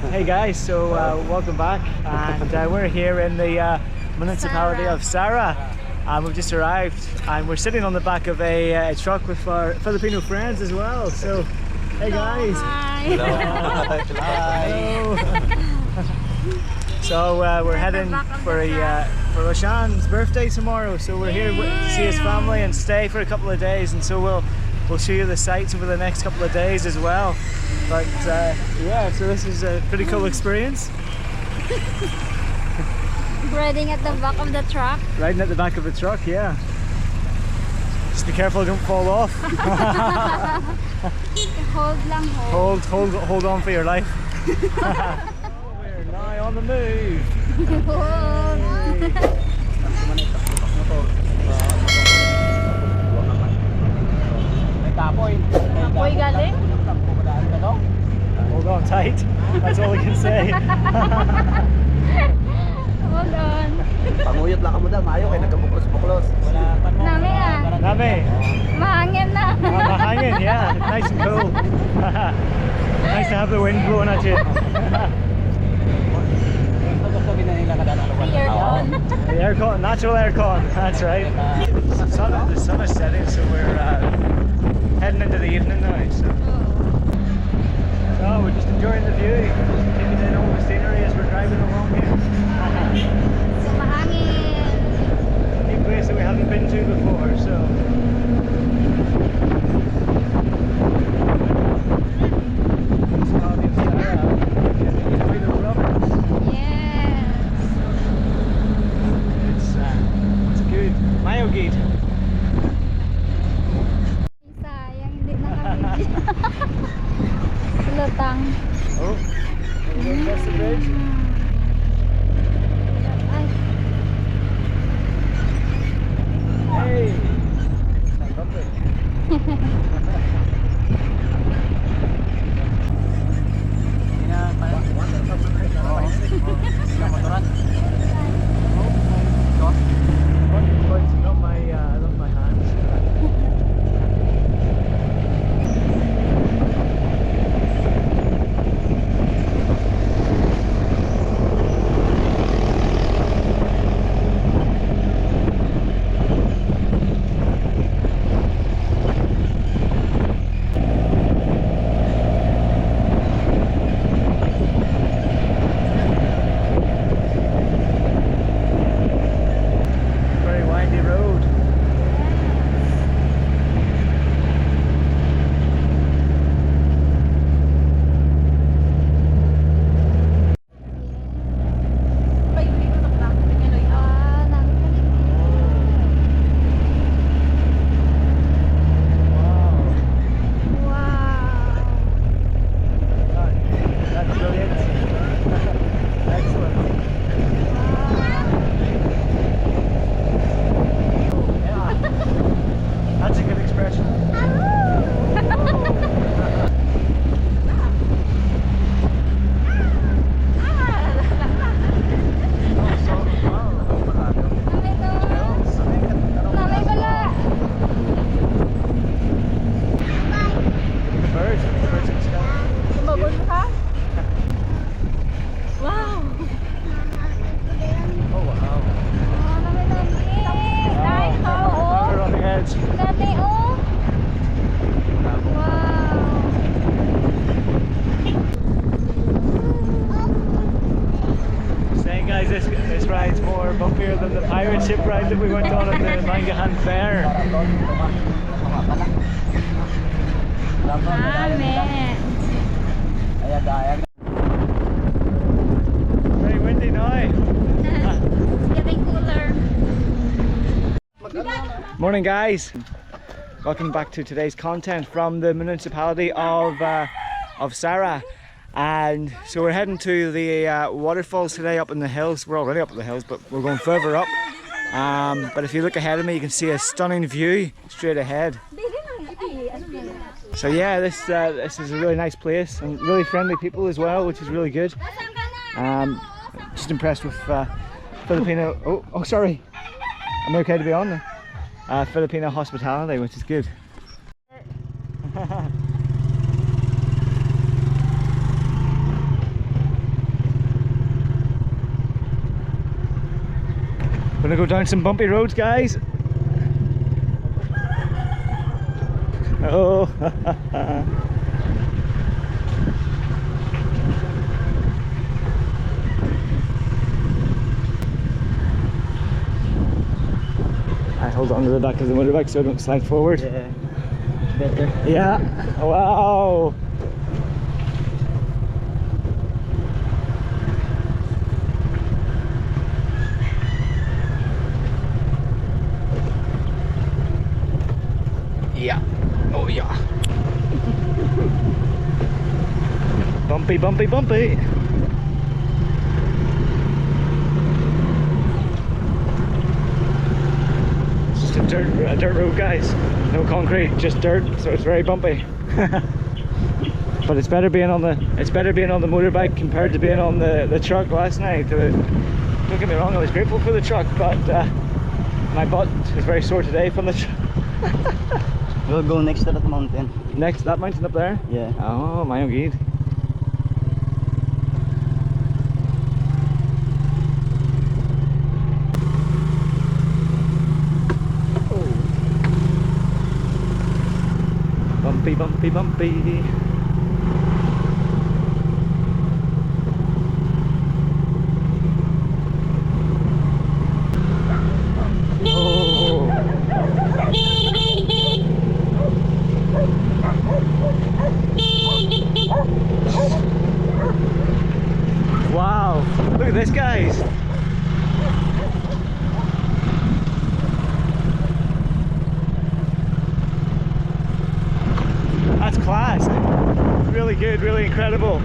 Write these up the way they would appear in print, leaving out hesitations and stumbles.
Hey guys, so welcome back, and we're here in the municipality of Sara, and we've just arrived, and we're sitting on the back of a truck with our Filipino friends as well. So, hey guys. Hi. Hello. So we're heading for Roshan's birthday tomorrow. So we're here to see his family and stay for a couple of days, and so we'll show you the sights over the next couple of days as well. But yeah, so this is a pretty cool experience. Riding at the back of the truck. Riding at the back of the truck, yeah. Just be careful, don't fall off. Hold lang, hold. Hold on for your life. We're now on the move. Apoy galing? Hold on tight. That's all I can say. Hold on. Panguyot lang ka mo daw, maayo kay nagkabuklos-buklos. Nami ah. Nami. Mahangin na. Mahangin, yeah. Nice and cool. Nice to have the wind blowing at you. The Aircon, natural aircon. That's right. The sun is setting, so we're heading into the evening now. So we're just enjoying the view, taking in all the scenery as we're driving along here. So mahangin. A new place that we haven't been to before, so. It's good. Mayo Gate. Sayang, hindi nakabidyo. Lutang. Oh, we're going across the bridge. Ay. Hey! It's not bumpy. Not my hands. Very windy road. That's brilliant. Excellent. Yeah. That's a good expression. Nami pala. The birds in the sky. Sumabon ka? Wow. Oh wow. Nami. Nice. We're on the edge. Nami, oh. Wow. Saying guys, this ride's more bumpier than the pirate ship ride that we went on at the Mangahan Fair. Nami. Very windy now. It's getting cooler. Morning guys. Welcome back to today's content from the municipality of Sara. And so we're heading to the waterfalls today up in the hills. We're already up in the hills, but we're going further up. But if you look ahead of me, you can see a stunning view straight ahead. So yeah, this is a really nice place and really friendly people as well, which is really good. Just impressed with Filipino. Oh, sorry. I'm okay to be on there. Filipino hospitality, which is good. Gonna go down some bumpy roads, guys. Oh. I hold on to the back of the motorbike so I don't slide forward. Yeah, better. Yeah. Wow. Yeah. Oh yeah. Bumpy, bumpy, bumpy. It's just a dirt road, guys. No concrete, just dirt, so it's very bumpy. But it's better being on the motorbike compared to being on the truck last night. Don't get me wrong, I was grateful for the truck, but my butt is very sore today from the truck. We'll go next to that mountain. Next, that mountain up there? Yeah. Oh, my own guide. Bumpy, bumpy, bumpy. Wow, look at this, guys. That's class. Really good, really incredible.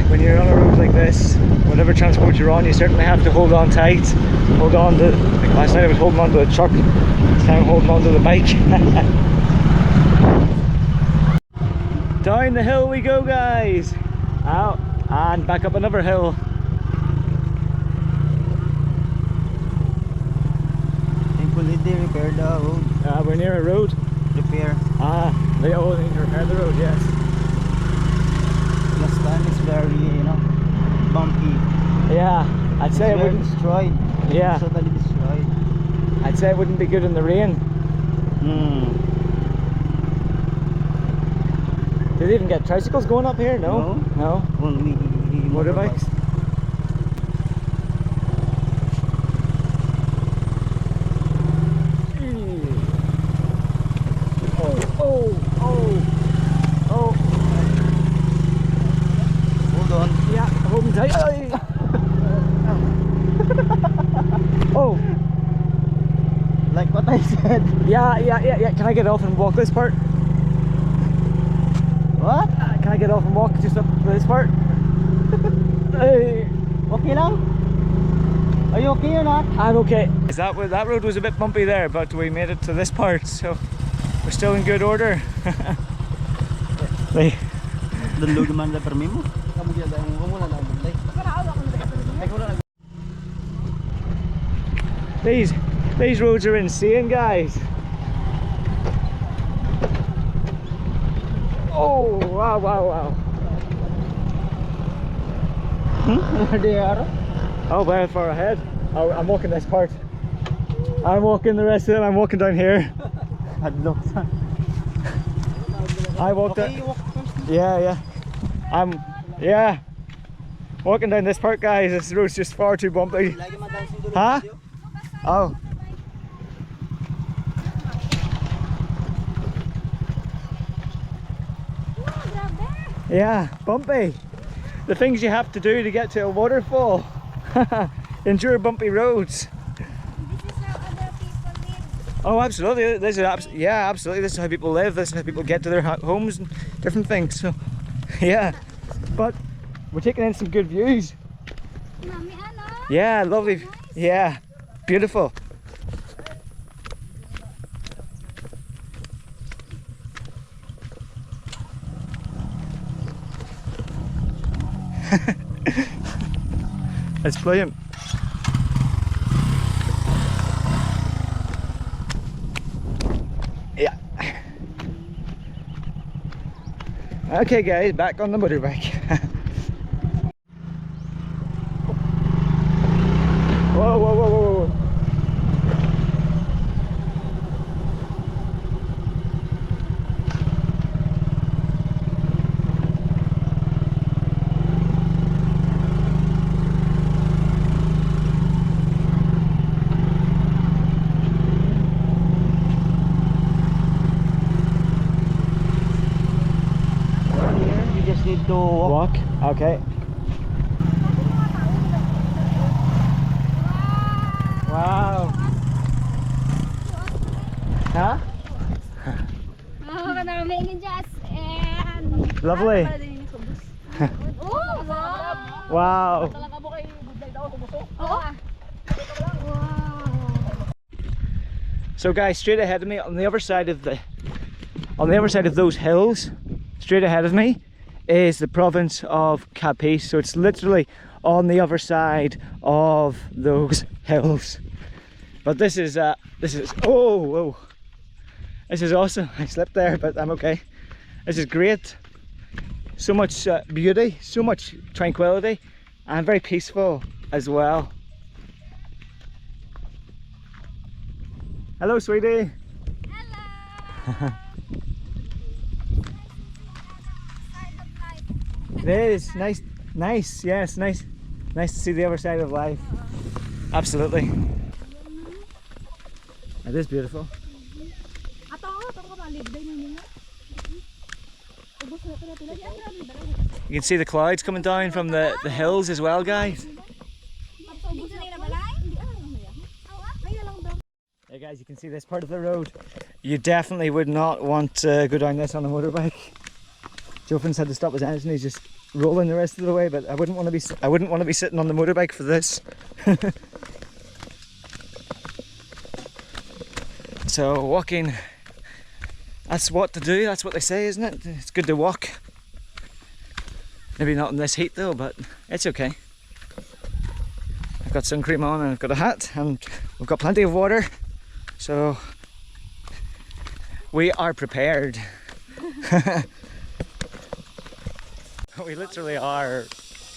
When you're on a road like this, whatever transport you're on, you certainly have to hold on tight. Hold on to, like last night I was holding on to the truck, this time I'm holding on to the bike. Down the hill we go, guys. Out and back up another hill. Thankfully they repaired the road. We're near a road. Repair. They all need to repair the road, yes. Last time it's very, bumpy. Yeah, I'd say It's it very wouldn't. destroyed. Yeah. It's totally destroyed. I'd say it wouldn't be good in the rain. Do they even get tricycles going up here? No? No? Only Motorbikes? Hold on. Yeah, holding tight. Oh! Like what I said. Yeah. Can I get off and walk this part? What? Can I get off and walk just up this part? Hey. Okay lang? Are you okay or not? I'm okay. That road was a bit bumpy there, but we made it to this part, so we're still in good order. Hey. Dunlog naman na permi mo. These roads are insane, guys. Oh, wow. They are. Oh, very far ahead. Oh, I'm walking this part. I'm walking the rest of it. I'm walking down here. I walked Okay, it. you walk first. Yeah. Yeah. Walking down this part, guys. This road's just far too bumpy. Lagi madancing dulo Huh? video. Oh. Yeah, bumpy. The things you have to do to get to a waterfall. Endure bumpy roads. This is how other people live. Oh, absolutely. This is yeah, absolutely. This is how people live. This is how people get to their homes and different things. So, yeah. But we're taking in some good views. Mami, ano? Yeah, lovely. Nice. Yeah, beautiful. It's brilliant. Yeah. Okay, guys, back on the motorbike. Whoa. You just need to walk. Walk. Okay. Wow. Huh? Oh, marami ni Jazz and... Lovely. Oh, wow. Wow. Oo. Wow. So guys, straight ahead of me on the other side of those hills, straight ahead of me is the province of Capiz. So it's literally on the other side of those hills. But this is oh, whoa. This is awesome. I slipped there, but I'm okay. This is great. So much beauty, so much tranquility, and very peaceful as well. Hello, sweetie. Hello. It is nice, yes, nice to see the other side of life. Absolutely. It is beautiful. You can see the clouds coming down from the hills as well, guys. Hey guys, you can see this part of the road. You definitely would not want to go down this on a motorbike. Jofin's had to stop his engine. He's just rolling the rest of the way, but I wouldn't want to be sitting on the motorbike for this. So walking, that's what to do. That's what they say, isn't it? It's good to walk. Maybe not in this heat though, but it's okay. I've got sun cream on and I've got a hat and we've got plenty of water, so we are prepared. We literally are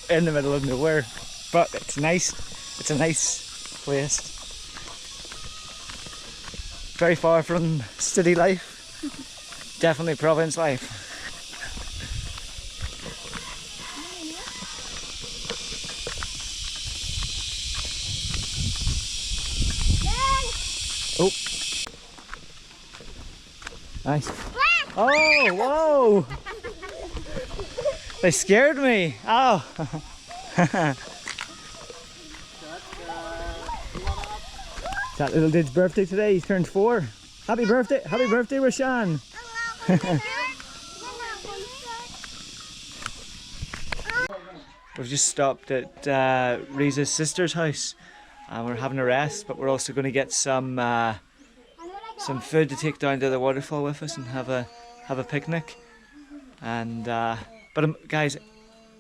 in the middle of nowhere, but it's nice. It's a nice place. very far from city life. Definitely province life. Oh. Nice. Oh, whoa! They scared me. Oh. It's that little dude's birthday today. He's turned 4. Happy birthday, Rashan. We've just stopped at Riza's sister's house. We're having a rest, but we're also going to get some food to take down to the waterfall with us and have a picnic. And guys,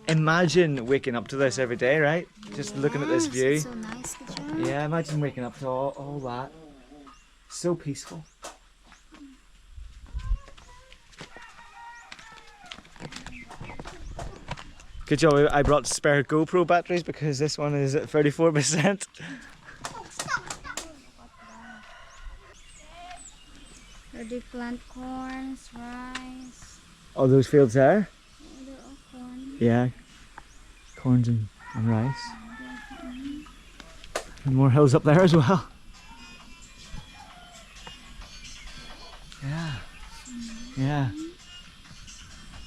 imagine waking up to this every day, right? Just looking at this view. It's so nice, Yeah, imagine waking up to all that. So peaceful. Good job, I brought spare GoPro batteries because this one is at 34%. Where they plant corns, rice. All those fields there? Oh, they're all corn. Yeah. Corns and rice. And more hills up there as well. Yeah. Yeah.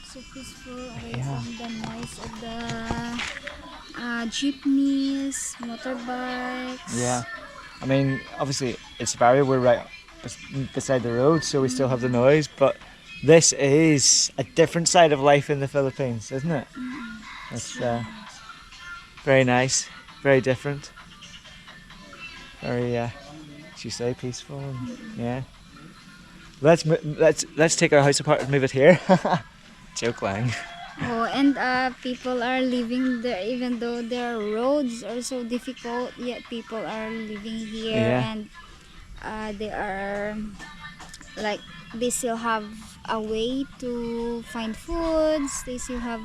So peaceful away Yeah. from the noise of the jeepneys, motorbikes. Yeah. I mean, obviously it's Barry, we're right beside the road, so we still have the noise, but this is a different side of life in the Philippines, isn't it? It's very nice, very different, very, as you say, peaceful. And, yeah. Let's take our house apart and move it here. Joke lang. Oh, and people are living there, even though their roads are so difficult, yet people are living here. Yeah. And they are like, they still have a way to find foods, they still have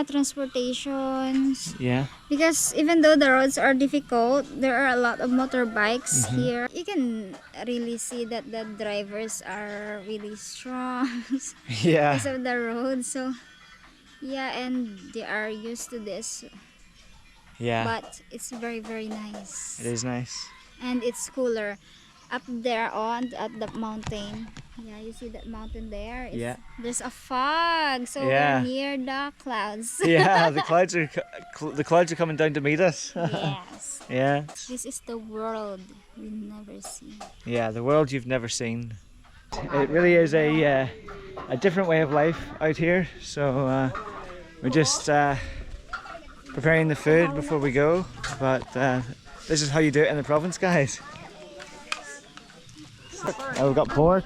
transportations, Yeah. because even though the roads are difficult, there are a lot of motorbikes here. You can really see that the drivers are really strong Yeah. because of the road. So yeah, and they are used to this, Yeah. but it's very, very nice. It is nice. And it's cooler up there on at the mountain. Yeah, you see that mountain there? Yeah. There's a fog, so Yeah. we're near the clouds. Yeah, the clouds are coming down to meet us. Yes. Yeah. This is the world we never see. Yeah, the world you've never seen. It really is a different way of life out here. So we're just preparing the food before we go. But this is how you do it in the province, guys. We've got pork.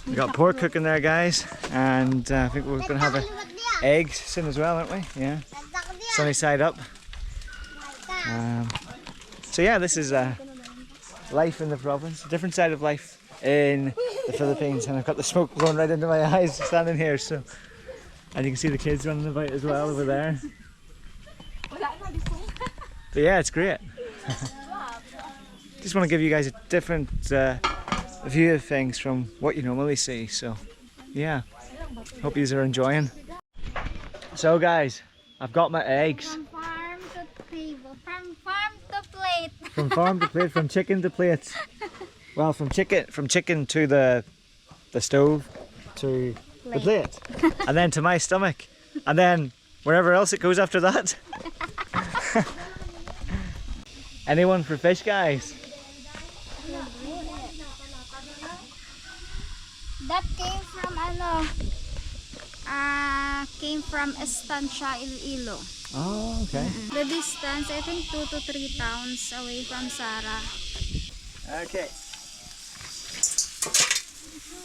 We've got pork cooking there, guys. And I think we're going to have eggs soon as well, aren't we? Yeah. Sunny side up. So yeah, this is life in the province, a different side of life in the Philippines, and I've got the smoke going right into my eyes standing here. So, and you can see the kids running about as well over there. But yeah, it's great. Just want to give you guys a different view of things from what you normally see. So yeah, hope you are enjoying. So guys, I've got my eggs. From farm to table, from farm to plate. From farm to plate, from chicken to plate. Well, from chicken to the stove to the plate, and then to my stomach, and then wherever else it goes after that. Anyone for fish, guys? That came from came from Estancia, Iloilo. Oh, okay. The distance, I think 2 to 3 towns away from Sara. Okay.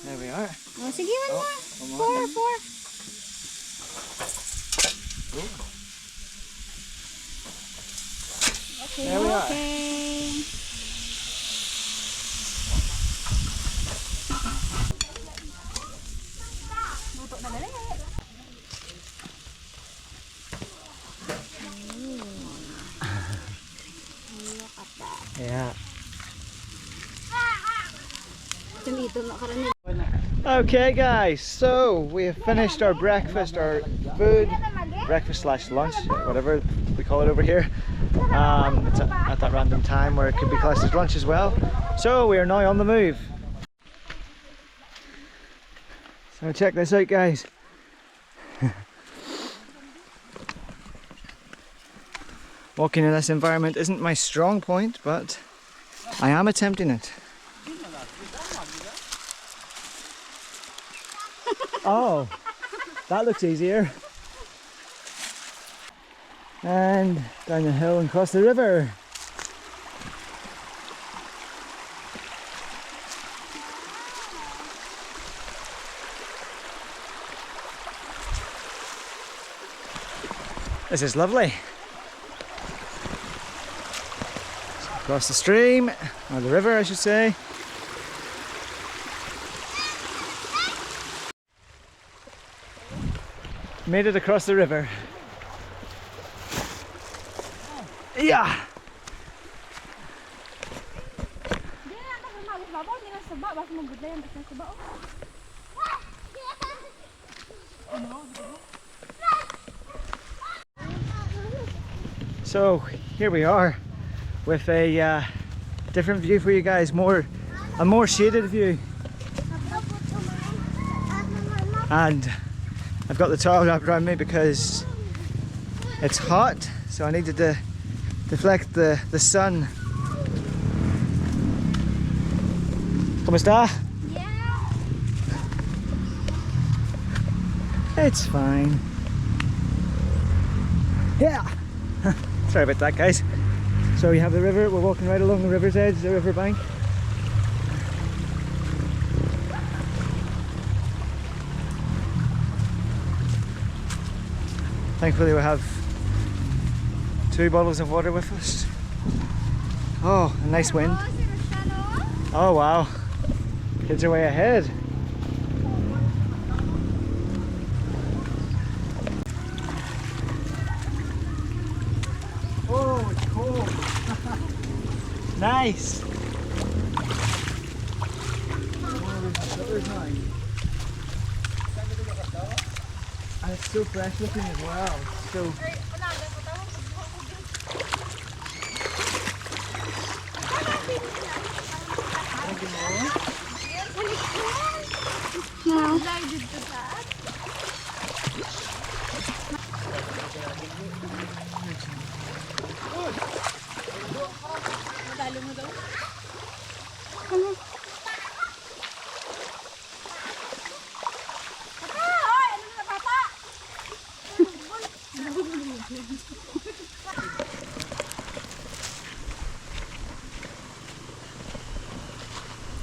There we are. Oh, sige, one more. 4. Okay, There we are. okay. Look at that. Yeah. Okay guys, so we have finished our breakfast, our food, breakfast slash lunch, whatever we call it over here. It's at that random time where it could be classed as lunch as well. So we are now on the move. So check this out guys. Walking in this environment isn't my strong point, but I am attempting it. Oh, that looks easier. And down the hill and across the river. This is lovely. Across the stream, or the river I should say. Made it across the river. Yeah! So here we are with a different view for you guys, a more shaded view. And I've got the towel wrapped around me because it's hot, so I needed to deflect the sun. ¿Cómo está? Yeah. It's fine. Yeah! Sorry about that guys. So we have the river, we're walking right along the river's edge, the river bank. Thankfully we have 2 bottles of water with us. Oh, a nice wind. Oh wow, kids are way ahead. Oh, it's cold. Nice. And it's so fresh looking as well. So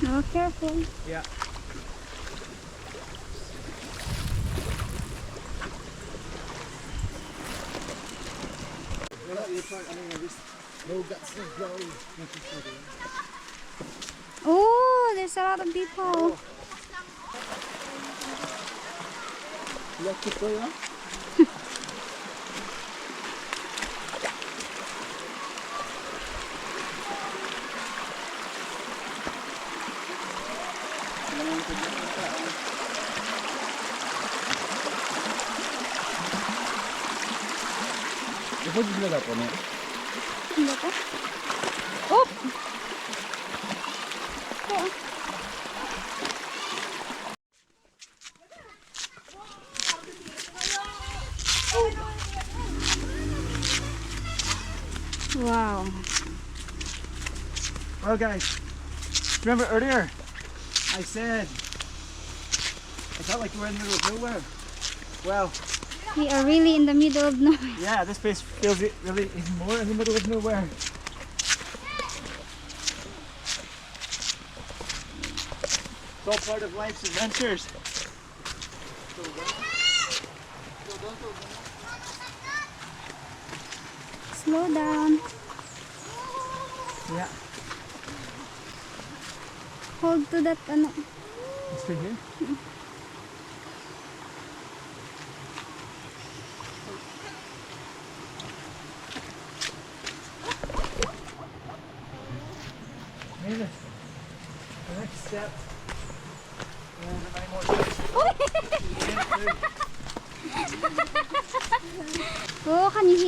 Oh, careful. yeah. Oh, there's a lot of people. Oh! Wow. Well guys, remember earlier I said I felt like we're in the middle of nowhere. Well, We are really in the middle of nowhere. yeah, this place feels really even more in the middle of nowhere. It's all part of life's adventures. Slow down. Yeah, Hold to that ano. it's through here. Made it. The next step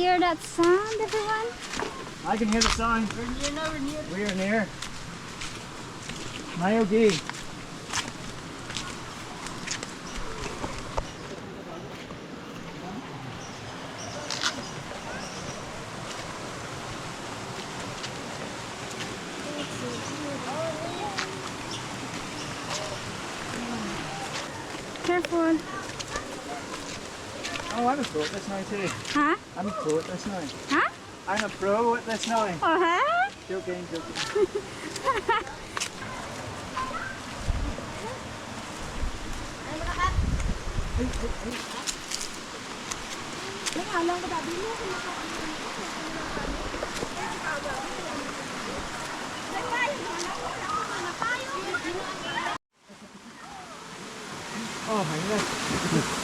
hear that sound, everyone? I can hear the sound. We're near now, we're near. We are near. Mayogi. Careful. Oh, I'm a pro at this now too. Huh? I'm a pro at this now. Huh? I'm a pro at this now. Oh, huh? Joking, joking. Oh my goodness.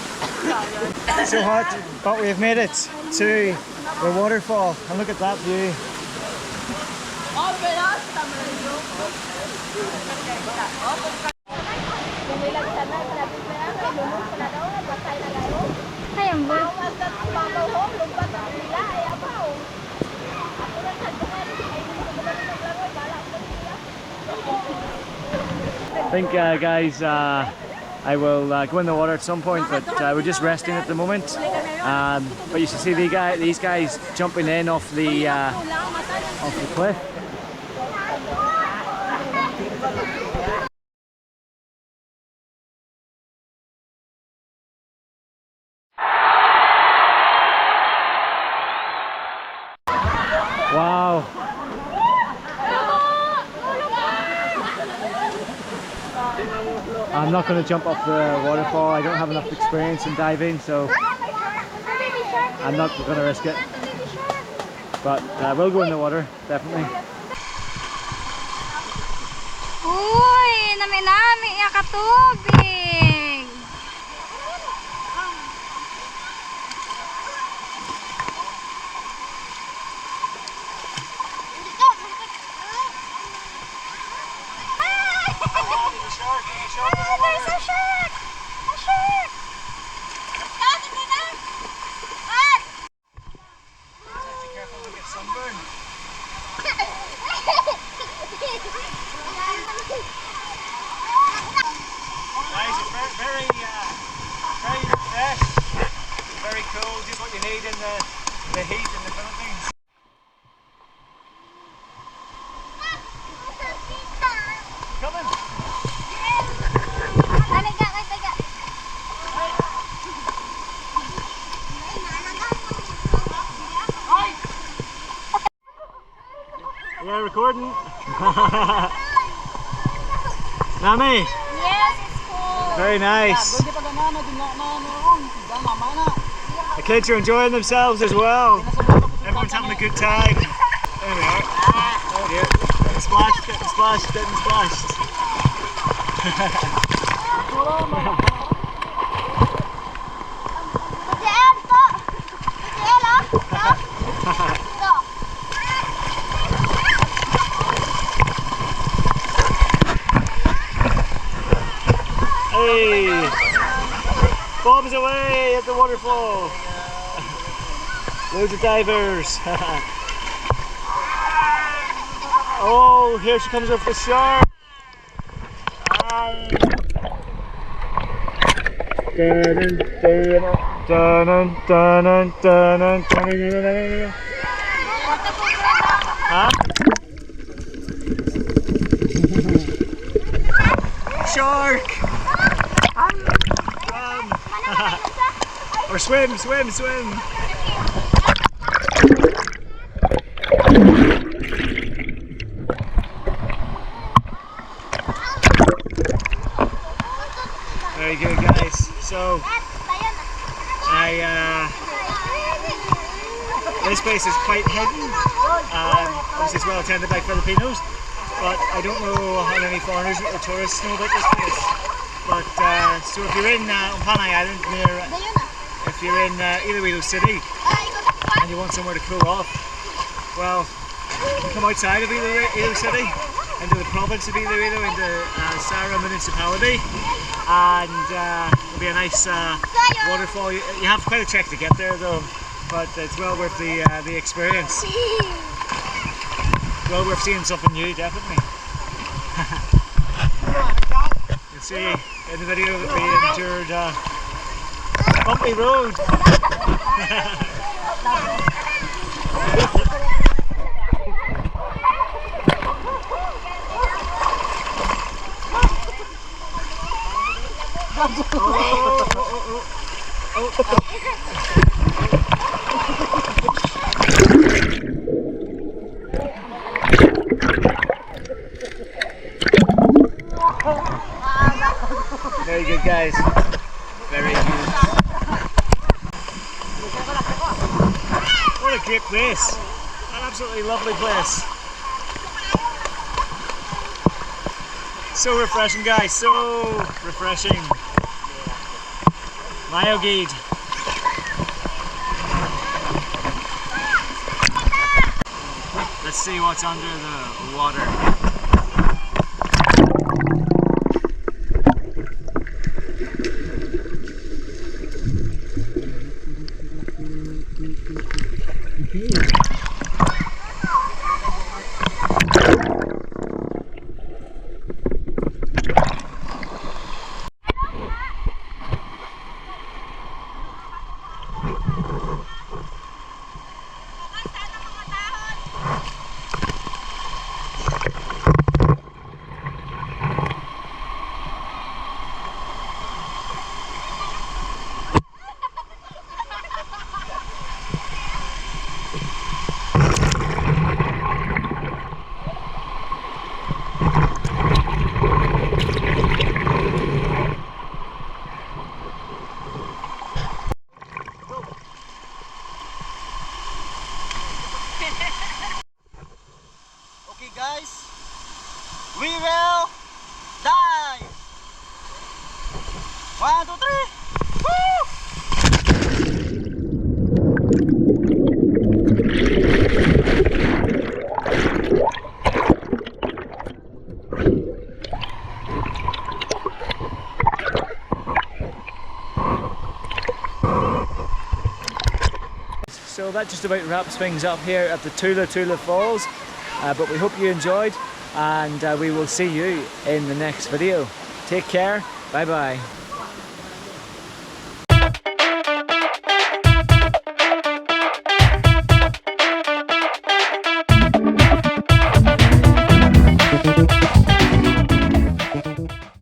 So hot, but we've made it to the waterfall and look at that view. Hay ang boy. I think guys, I will go in the water at some point, but we're just resting at the moment. But you should see these guys jumping in off the cliff. Wow. I'm not going to jump off the waterfall. I don't have enough experience in diving, so I'm not going to risk it. But we'll go in the water, definitely. Uy, nami-nami ya katubig. There's a shark! A shark! Be careful, don't get sunburned. Guys, it's very refreshed, very cool, just what you need in the heat in the Philippines. Coming! Yeah, recording. Nami, Yes, it's cool. very nice. The kids are enjoying themselves as well. Everyone's having a good time. There we are. Oh dear. Getting splashed, getting splashed, getting splashed. Hey! Bombs away at the waterfall! Loads of divers! Oh, here she comes with the shark! Huh? Shark! Or swim, swim, swim! Very good, guys. So, this place is quite hidden. Obviously it's well attended by Filipinos, but I don't know how many foreigners or tourists know about this place. But so if you're in Panay Island, if you're in Iloilo City and you want somewhere to cool off, well, you can come outside of Iloilo City into the province of Iloilo, into Sara municipality, and there'll be a nice waterfall. You have quite a trek to get there though. but it's well worth the experience. Well worth seeing something new, definitely. You'll see in the video that we endured bumpy road. Very good, guys. Very good. What a great place. An absolutely lovely place. So refreshing, guys. So refreshing. Mayogid. Let's see what's under the water. Okay guys, we will dive. 1, 2, 3. Woo! So that just about wraps things up here at the Tula Tula Falls, but we hope you enjoyed, and we will see you in the next video. Take care, bye bye.